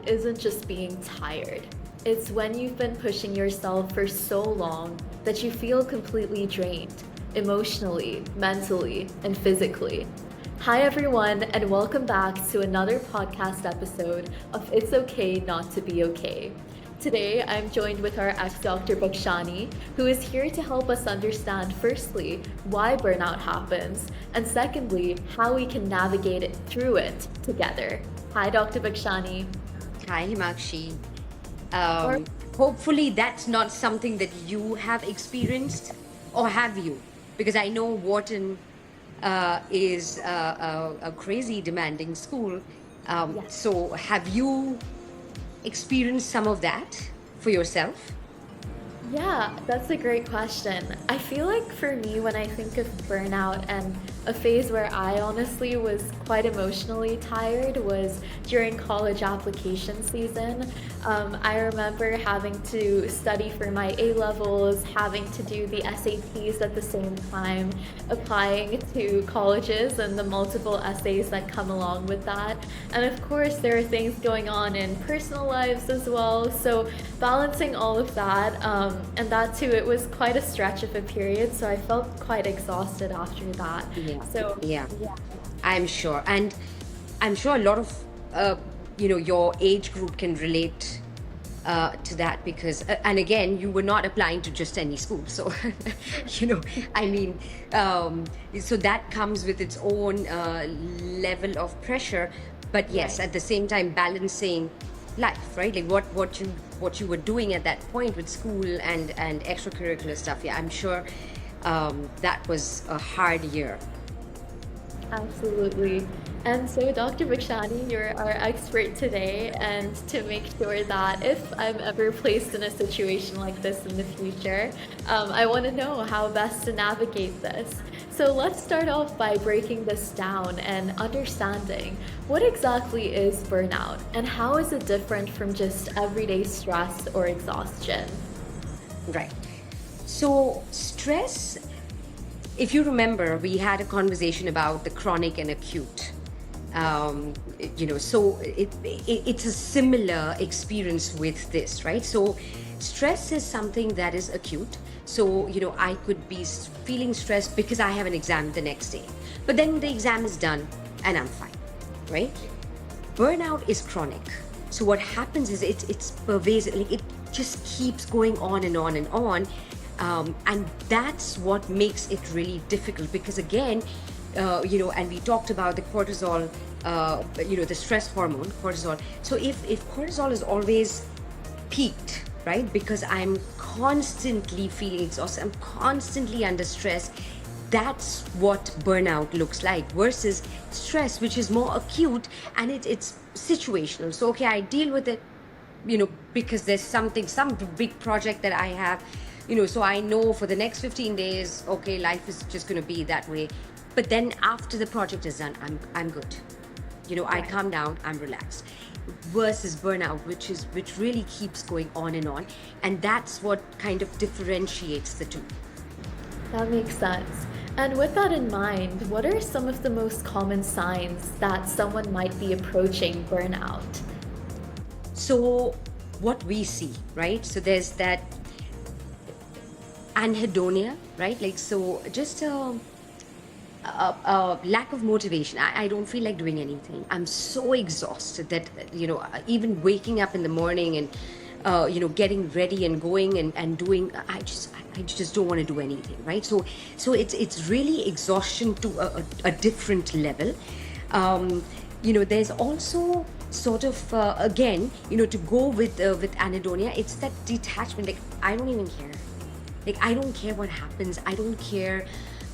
Burnout isn't just being tired. It's when you've been pushing yourself for so long that you feel completely drained, emotionally, mentally, and physically. Hi, everyone, and welcome back to another podcast episode of It's Okay Not to Be Okay. Today, I'm joined with our ex Dr. Bakshani, who is here to help us understand, firstly, why burnout happens, and secondly, how we can navigate it through it together. Hi, Dr. Bakshani. Hi, Himakshi. Or Hopefully, that's not something that you have experienced, or have you? Because I know Wharton is a crazy demanding school. yes. So, have you experienced some of that for yourself? Yeah, that's a great question. I feel like for me, when I think of burnout and a phase where I honestly was quite emotionally tired was during college application season. I remember having to study for my A levels, having to do the SATs at the same time, applying to colleges and the multiple essays that come along with that. And of course, there are things going on in personal lives as well. So balancing all of that, and that too, it was quite a stretch of a period. So I felt quite exhausted after that. Yeah, So yeah, yeah. I'm sure. And I'm sure a lot of, your age group can relate to that because, and again, you were not applying to just any school. So, you know, I mean, so that comes with its own level of pressure. But yes, Right. at the same time, balancing life, right? Like what you were doing at that point with school and extracurricular stuff. Yeah, I'm sure that was a hard year. Absolutely. And so, Dr. Bhakshani, you're our expert today. And to make sure that if I'm ever placed in a situation like this in the future, I want to know how best to navigate this. So, let's start off by breaking this down and understanding what exactly is burnout and how is it different from just everyday stress or exhaustion? Right. So, stress, if you remember, we had a conversation about the chronic and acute. So it's a similar experience with this, right? So, stress is something that is acute. So, I could be feeling stressed because I have an exam the next day. But then the exam is done and I'm fine, right? Burnout is chronic. So what happens is it's pervasive. Like it just keeps going on and on and on, and that's what makes it really difficult. Because again, and we talked about the cortisol, the stress hormone, cortisol. So if cortisol is always peaked, right? Because I'm constantly feeling exhausted, I'm constantly under stress. That's what burnout looks like versus stress, which is more acute and it's situational. So, okay, I deal with it, because there's some big project that I have, so I know for the next 15 days, okay, life is just going to be that way. But then after the project is done, I'm good. I Right. calm down, I'm relaxed. Versus burnout, which really keeps going on, and that's what kind of differentiates the two. That makes sense. And with that in mind, what are some of the most common signs that someone might be approaching burnout? So what we see, right? So there's that anhedonia, right? Like, so just a lack of motivation. I don't feel like doing anything. I'm so exhausted that, even waking up in the morning and, getting ready and going and doing, I just don't want to do anything, right? So it's really exhaustion to a different level. There's also sort of, again, to go with anhedonia, it's that detachment. Like, I don't even care. Like, I don't care what happens. I don't care,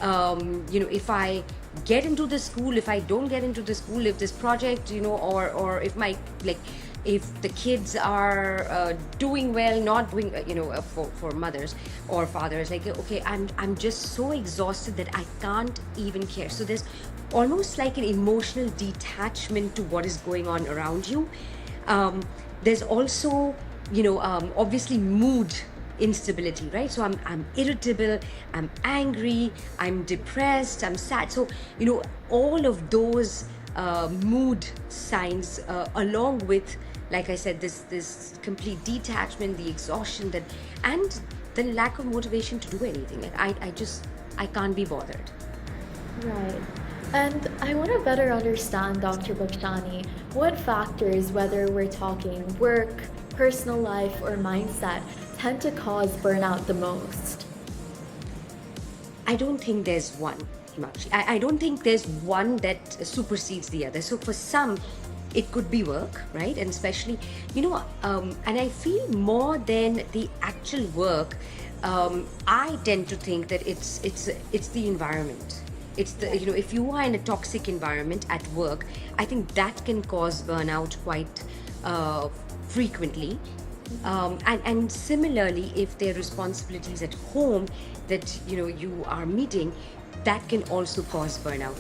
if I get into the school, if I don't get into the school, if this project, or if if the kids are doing well, not doing, for mothers or fathers, like, okay, I'm just so exhausted that I can't even care. So there's almost like an emotional detachment to what is going on around you. There's also, obviously mood instability, right? So I'm irritable, I'm angry, I'm depressed, I'm sad. So, all of those mood signs, along with like I said, this complete detachment, the exhaustion, that and the lack of motivation to do anything. Like I can't be bothered. Right. And I want to better understand, Dr. Bakshani, what factors, whether we're talking work, personal life, or mindset, tend to cause burnout the most? I don't think there's one, Himakshi. I don't think there's one that supersedes the other. So for some, it could be work, right? And especially, and I feel more than the actual work, I tend to think that it's the environment. It's the, if you are in a toxic environment at work, I think that can cause burnout quite frequently. And similarly, if there are responsibilities at home that you are meeting, that can also cause burnout.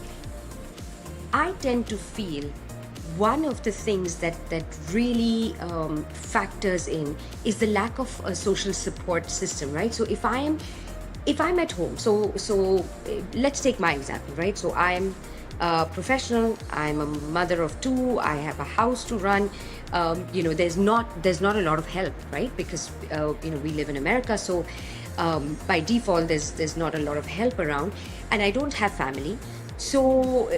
I tend to feel one of the things that really factors in is the lack of a social support system, right? So if I'm at home, let's take my example, right? So I'm a professional, I'm a mother of two, I have a house to run. There's not a lot of help, right? Because we live in America, so by default there's not a lot of help around, and I don't have family. So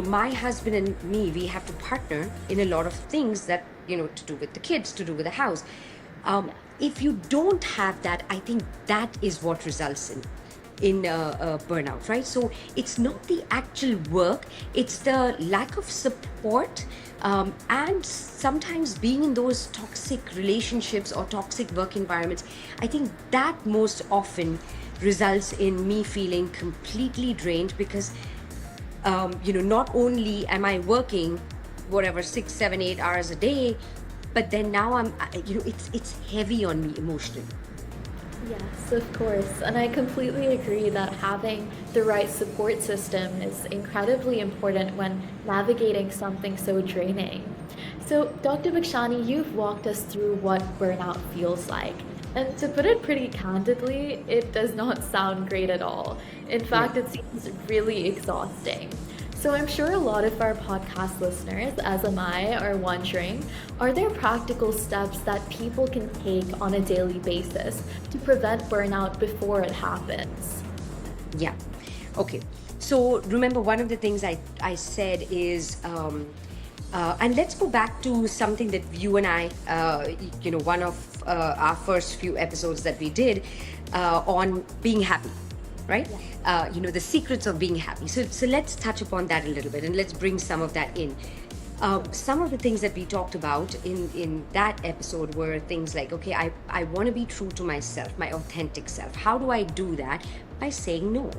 my husband and me, we have to partner in a lot of things that to do with the kids, to do with the house. If you don't have that, I think that is what results in burnout, right? So it's not the actual work, it's the lack of support, and sometimes being in those toxic relationships or toxic work environments. I think that most often results in me feeling completely drained, because not only am I working whatever 6, 7, 8 hours a day, but then now it's heavy on me emotionally. Yes, of course. And I completely agree that having the right support system is incredibly important when navigating something so draining. So, Dr. Bakshani, you've walked us through what burnout feels like. And to put it pretty candidly, it does not sound great at all. In fact, it seems really exhausting. So I'm sure a lot of our podcast listeners, as am I, are wondering, are there practical steps that people can take on a daily basis to prevent burnout before it happens? Yeah. Okay. So remember, one of the things I said is, and let's go back to something that you and I, one of our first few episodes that we did on being happy, right? The secrets of being happy. So let's touch upon that a little bit, and let's bring some of that in. Some of the things that we talked about in that episode were things like, okay, I want to be true to myself, my authentic self. How do I do that? By saying no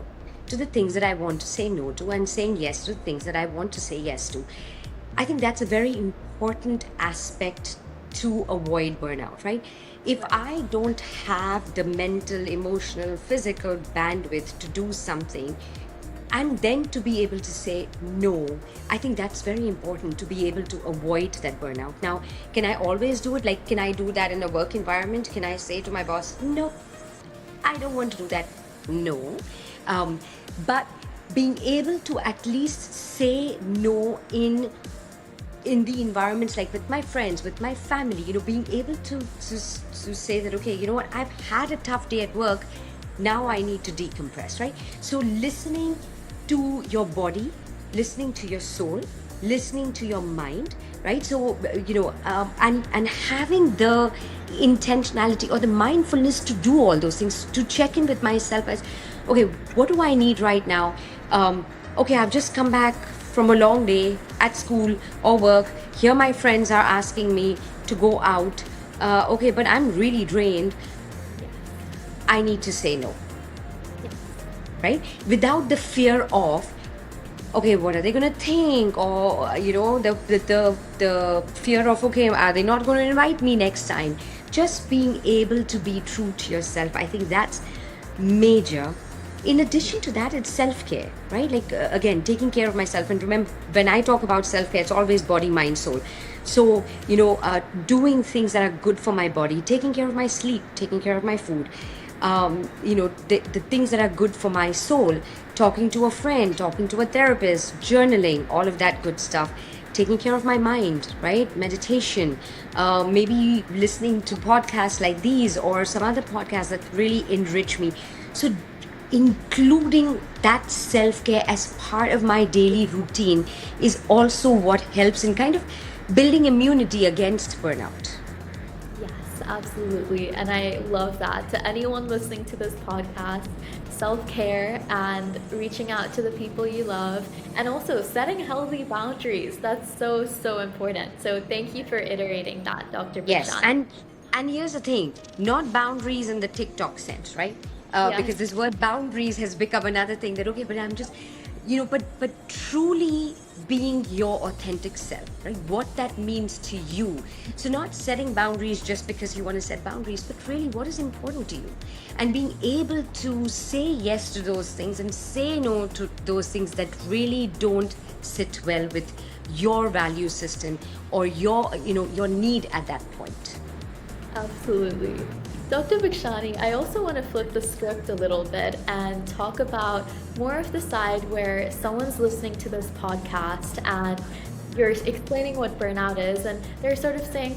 to the things that I want to say no to, and saying yes to the things that I want to say yes to. I think that's a very important aspect to avoid burnout, right? If I don't have the mental, emotional, physical bandwidth to do something, and then to be able to say no, I think that's very important to be able to avoid that burnout. Now, can I always do it? Like, can I do that in a work environment? Can I say to my boss, no, I don't want to do that? No. But being able to at least say no in the environments, like with my friends, with my family, being able to say that, okay, you know what, I've had a tough day at work, now I need to decompress, right? So listening to your body, listening to your soul, listening to your mind, right? So and having the intentionality or the mindfulness to do all those things, to check in with myself as, okay, what do I need right now? Okay, I've just come back from a long day at school or work. Here my friends are asking me to go out. Okay, but I'm really drained. I need to say no. Right? Without the fear of, okay, what are they going to think? Or, the fear of, okay, are they not going to invite me next time? Just being able to be true to yourself, I think that's major. In addition to that, it's self-care, right? Like, again, taking care of myself. And remember, when I talk about self-care, it's always body, mind, soul. So, doing things that are good for my body, taking care of my sleep, taking care of my food, the things that are good for my soul, talking to a friend, talking to a therapist, journaling, all of that good stuff. taking care of my mind, right? Meditation, maybe listening to podcasts like these or some other podcasts that really enrich me. So, including that self care as part of my daily routine is also what helps in kind of building immunity against burnout. Yes, absolutely. And I love that. To anyone listening to this podcast, self care and reaching out to the people you love, and also setting healthy boundaries. That's so, so important. So thank you for iterating that, Dr. Yes, Bhakshani. and here's the thing, not boundaries in the TikTok sense, right? Because Yes, this word boundaries has become another thing that, okay, but I'm just, but truly being your authentic self, right? What that means to you. So not setting boundaries just because you want to set boundaries, but really what is important to you, and being able to say yes to those things and say no to those things that really don't sit well with your value system or your need at that point. absolutely. Dr. Bhakshani, I also want to flip the script a little bit and talk about more of the side where someone's listening to this podcast and you're explaining what burnout is, and they're sort of saying,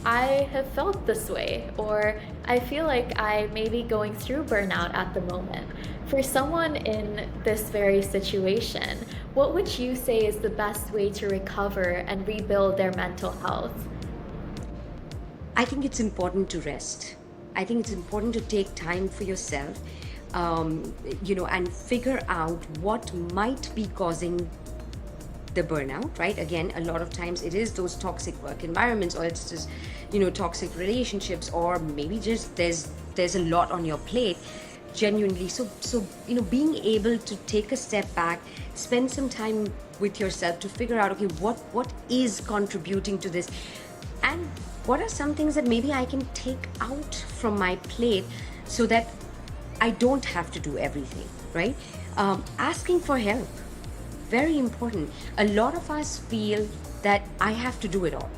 I have felt this way, or I feel like I may be going through burnout at the moment. For someone in this very situation, what would you say is the best way to recover and rebuild their mental health? I think it's important to rest. I think it's important to take time for yourself, and figure out what might be causing the burnout, right? Again, a lot of times it is those toxic work environments, or it's just, toxic relationships, or maybe just there's a lot on your plate genuinely. So being able to take a step back, spend some time with yourself to figure out, okay, what is contributing to this, and what are some things that maybe I can take out from my plate so that I don't have to do everything, right? Asking for help, very important. A lot of us feel that I have to do it all.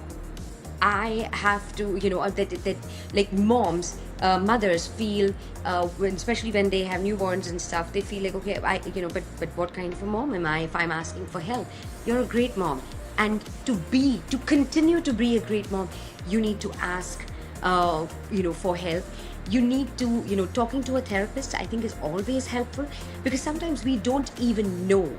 I have to, that like moms, mothers feel, especially when they have newborns and stuff, they feel like, okay, but what kind of a mom am I if I'm asking for help? You're a great mom. And to continue to be a great mom, you need to ask, for help. You need to, talking to a therapist, I think is always helpful, because sometimes we don't even know,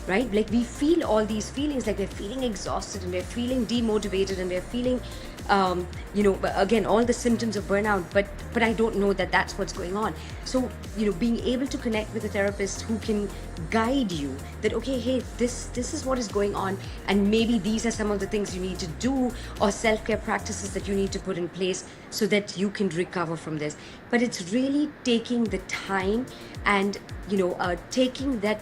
right? Like we feel all these feelings, like we're feeling exhausted and we're feeling demotivated and we're feeling, again, all the symptoms of burnout, but I don't know that that's what's going on. So, being able to connect with a therapist who can guide you that, okay, hey, this is what is going on, and maybe these are some of the things you need to do, or self-care practices that you need to put in place so that you can recover from this. But it's really taking the time and, taking that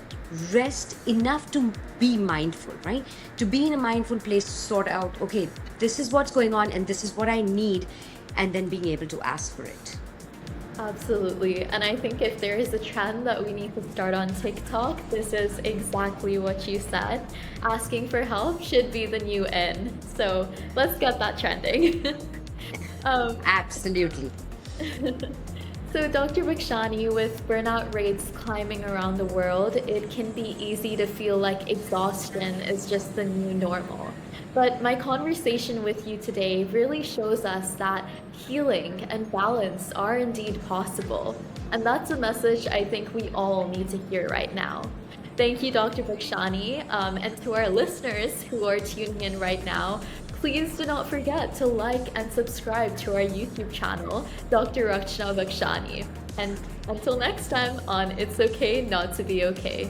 rest enough to be mindful, right? To be in a mindful place to sort out, okay, this is what's going on and this is what I need, and then being able to ask for it. Absolutely. And I think if there is a trend that we need to start on TikTok, this is exactly what you said. Asking for help should be the new in. So let's get that trending. um, Absolutely. So, Dr. Bhakshani, with burnout rates climbing around the world, it can be easy to feel like exhaustion is just the new normal. But my conversation with you today really shows us that healing and balance are indeed possible. And that's a message I think we all need to hear right now. Thank you, Dr. Bhakshani, and to our listeners who are tuning in right now. Please do not forget to like and subscribe to our YouTube channel, Dr. Rakshana Bhakshani. And until next time on It's Okay Not to Be Okay.